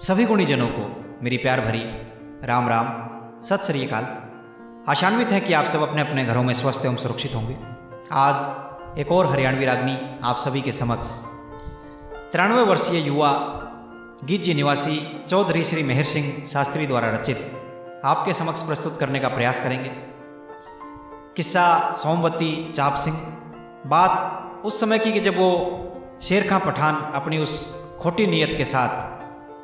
सभी गुणीजनों को मेरी प्यार भरी राम राम, सत श्री अकाल। आशान्वित है कि आप सब अपने अपने घरों में स्वस्थ एवं सुरक्षित होंगे। आज एक और हरियाणवी रागनी आप सभी के समक्ष 93 वर्षीय युवा गिज्जी निवासी चौधरी श्री मेहर सिंह शास्त्री द्वारा रचित आपके समक्ष प्रस्तुत करने का प्रयास करेंगे। किस्सा सोमवती चाप सिंह। बात उस समय की कि जब वो शेर खां पठान अपनी उस खोटी नीयत के साथ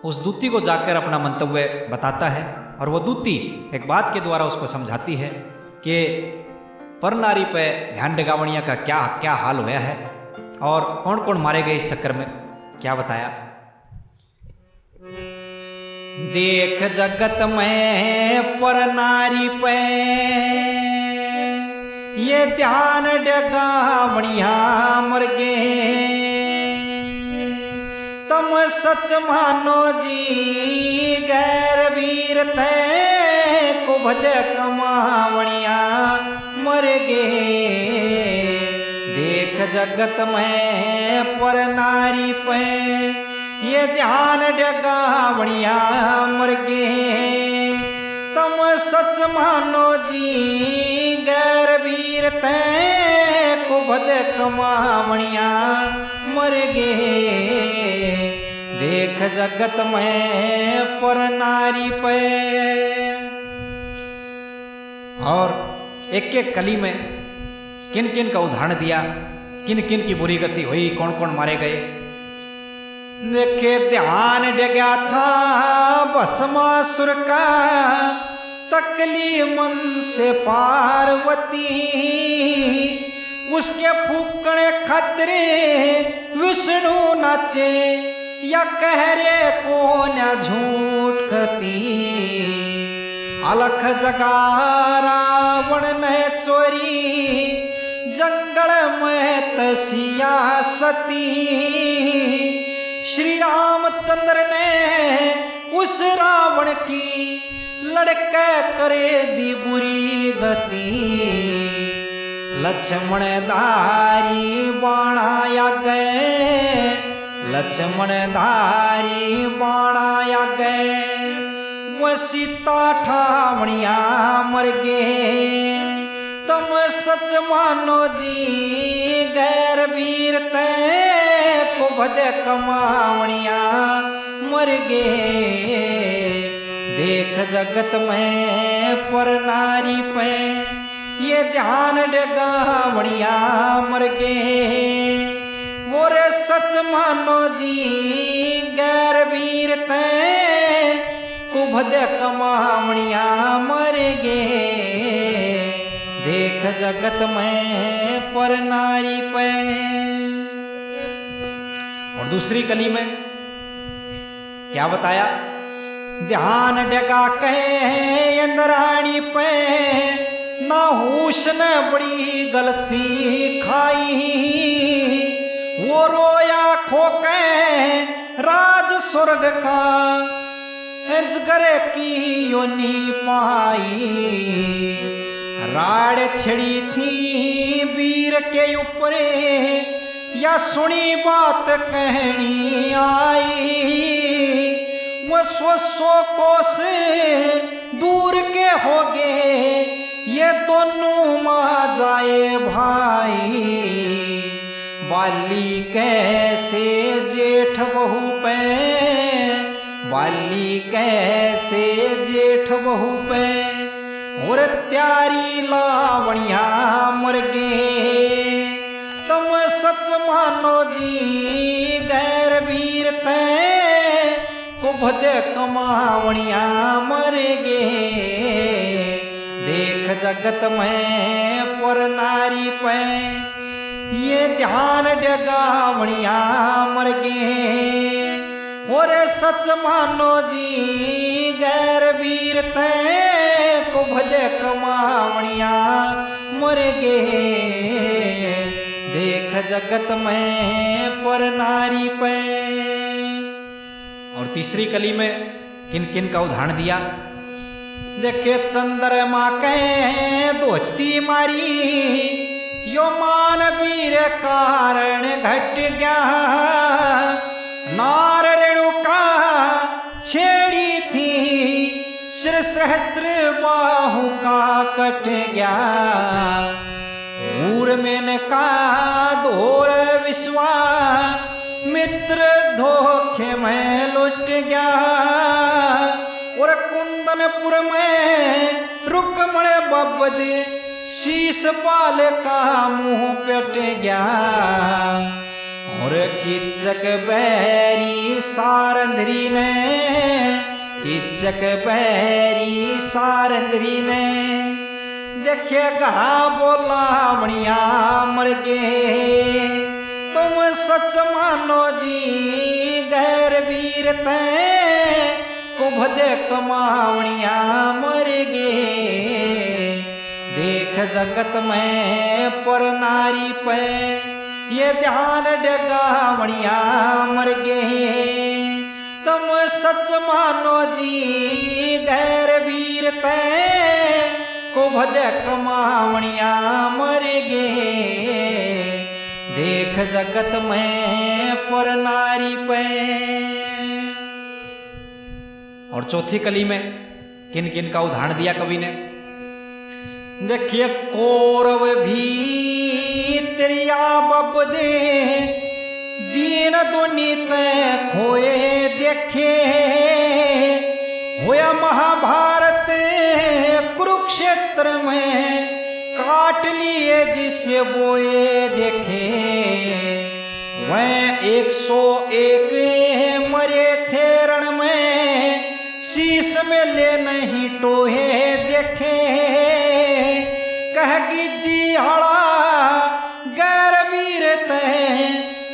उस दूती को जाकर अपना मंतव्य बताता है और वो दूती एक बात के द्वारा उसको समझाती है कि पर नारी पे ध्यान डगावणिया का क्या क्या हाल होया है और कौन कौन मारे गए इस चक्कर में। क्या बताया, देख जगत में पर नारी पे ये ध्यान डगावणिया मर गए, तुम सच मानो जी गैर वीर तै को भज कमावणिया मर गे। देख जगत में पर नारी पे ये ध्यान डगावणिया मर गे, तुम सच मानो जी गैर वीर तै को भज कमावणिया मर गे। देख जगत में पर नारी पे। और एक एक कली में किन किन का उदाहरण दिया, किन किन की बुरी गति हुई, कौन कौन मारे गए। देखे ध्यान डगा था भस्मासुर का, तकली मन से पार्वती, उसके फूकने खतरे विष्णु नाचे या कह रे को न झूठ कती। अलख जगा रावण ने चोरी, जंगल में तसिया सती। श्री रामचंद्र ने उस रावण की लड़के करे दी बुरी गति। लक्ष्मण धारी बाणाया गए, लक्ष्मण धारी बाणाया गए, वो सीता ठावणिया मर गे। तुम सच मानो जी गैर वीर तै को भज कमावणिया मर गे। देख जगत में पर नारी पे ये ध्यान डगावणिया मर गे। मोरे सच मानो जी गैर वीर तै को भज कमावणिया मर गे। देख जगत में पर नारी पे। और दूसरी कली में क्या बताया, ध्यान डगा कहे इंद्राणी पे, ना होश न बड़ी गलती खाई। वो रोया खोके राज स्वर्ग का, जगर की योनि पाई। राड़ छिड़ी थी वीर के ऊपर, या सुनी बात कहनी आई। वो सौ कोस दूर के हो गए, ये दोनों माँ जाए भाई। बाली कैसे जेठ बहू पे, बाली कैसे जेठ बहू पे, और त्यारी लावणिया मर गे। तुम सच मानो जी गैर वीर तै को भज कमावणिया मर गे। देख जगत में पर नारी पे ये ध्यान डगावणिया मर गे। और सच मानो जी गैर वीर तै को भज कमावणिया मर गे। देख जगत में पर नारी पे। और तीसरी कली में किन किन का उदाहरण दिया। देखे चंद्रमा के धोती मारी, यो मानवीर कारण घट गया। नार रेणु का शिर सहस्त्र बाहु का कट गया, ऊर में का धोर विश्वा मित्र धोखे में लुट गया। और कुंदनपुर में रुकमण बबद शीश पाल का मुंह पेट गया। और कीचक बैरी सारंद्री ने, कीचक बैरी सारंद्री ने देखे घरा बोला मणिया मर गे। तुम सच मानो जी गैर वीर तैं कुभद कमावणिया मर गे। देख जगत में पर नारी पे ये ध्यान डगावणिया मर गे। तुम सच मानो जी गैर वीर तैं कुभद कमावणिया मर गे। देख जगत में पर नारी पे। और चौथी कली में किन किन का उदाहरण दिया कवि ने। देखिए कौरव भी त्रिया बबदे दीन दुनित खोए देखे। होया महाभारत कुरुक्षेत्र में काट लिए जिसे बोए देखे। वह 101 मरे थे रण में शीश में ले नहीं टोहे देखे। कह जी हड़ा गैर वीर तैं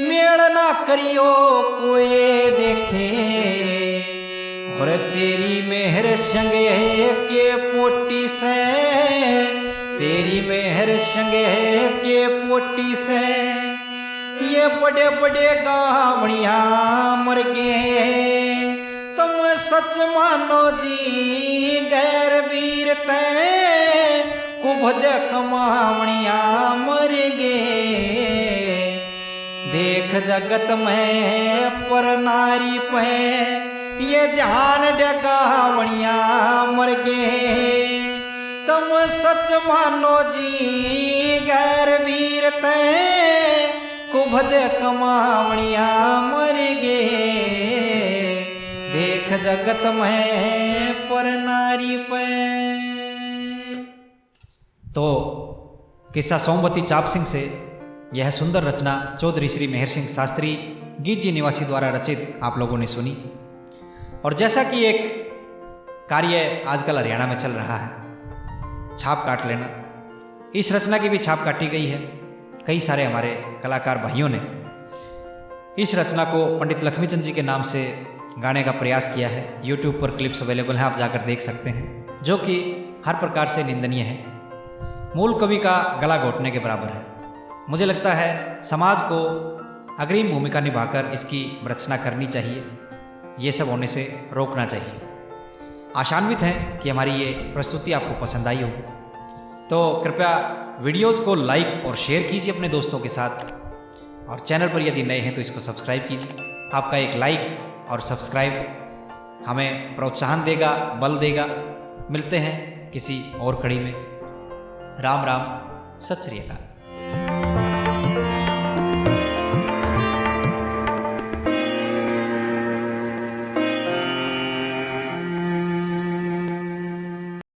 मेड़ ना करियो कोई देखे। और तेरी मेहर संगे के पोटी से, तेरी मेहर संगे के पोटी से ये बड़े बड़े गावणिया मर गए। तुम सच मानो जी गैर वीर तैं कुभद कमावणिया मर गे। देख जगत में पर नारी पे ये ध्यान डगावणिया मर गे। तुम सच मानो जी गैर वीर तैं कुभद कमावणिया मर गे। देख जगत में पर नारी पे। तो किस्सा सोमवती चाप सिंह से यह सुंदर रचना चौधरी श्री मेहर सिंह शास्त्री गीजी निवासी द्वारा रचित आप लोगों ने सुनी। और जैसा कि एक कार्य आजकल हरियाणा में चल रहा है, छाप काट लेना, इस रचना की भी छाप काटी गई है। कई सारे हमारे कलाकार भाइयों ने इस रचना को पंडित लक्ष्मीचंद जी के नाम से गाने का प्रयास किया है। YouTube पर क्लिप्स अवेलेबल हैं, आप जाकर देख सकते हैं, जो कि हर प्रकार से निंदनीय है, मूल कवि का गला घोटने के बराबर है। मुझे लगता है समाज को अग्रिम भूमिका निभाकर इसकी रचना करनी चाहिए, ये सब होने से रोकना चाहिए। आशान्वित हैं कि हमारी ये प्रस्तुति आपको पसंद आई होगी, तो कृपया वीडियोस को लाइक और शेयर कीजिए अपने दोस्तों के साथ। और चैनल पर यदि नए हैं तो इसको सब्सक्राइब कीजिए। आपका एक लाइक और सब्सक्राइब हमें प्रोत्साहन देगा, बल देगा। मिलते हैं किसी और कड़ी में। राम राम, सत श्री अकाल।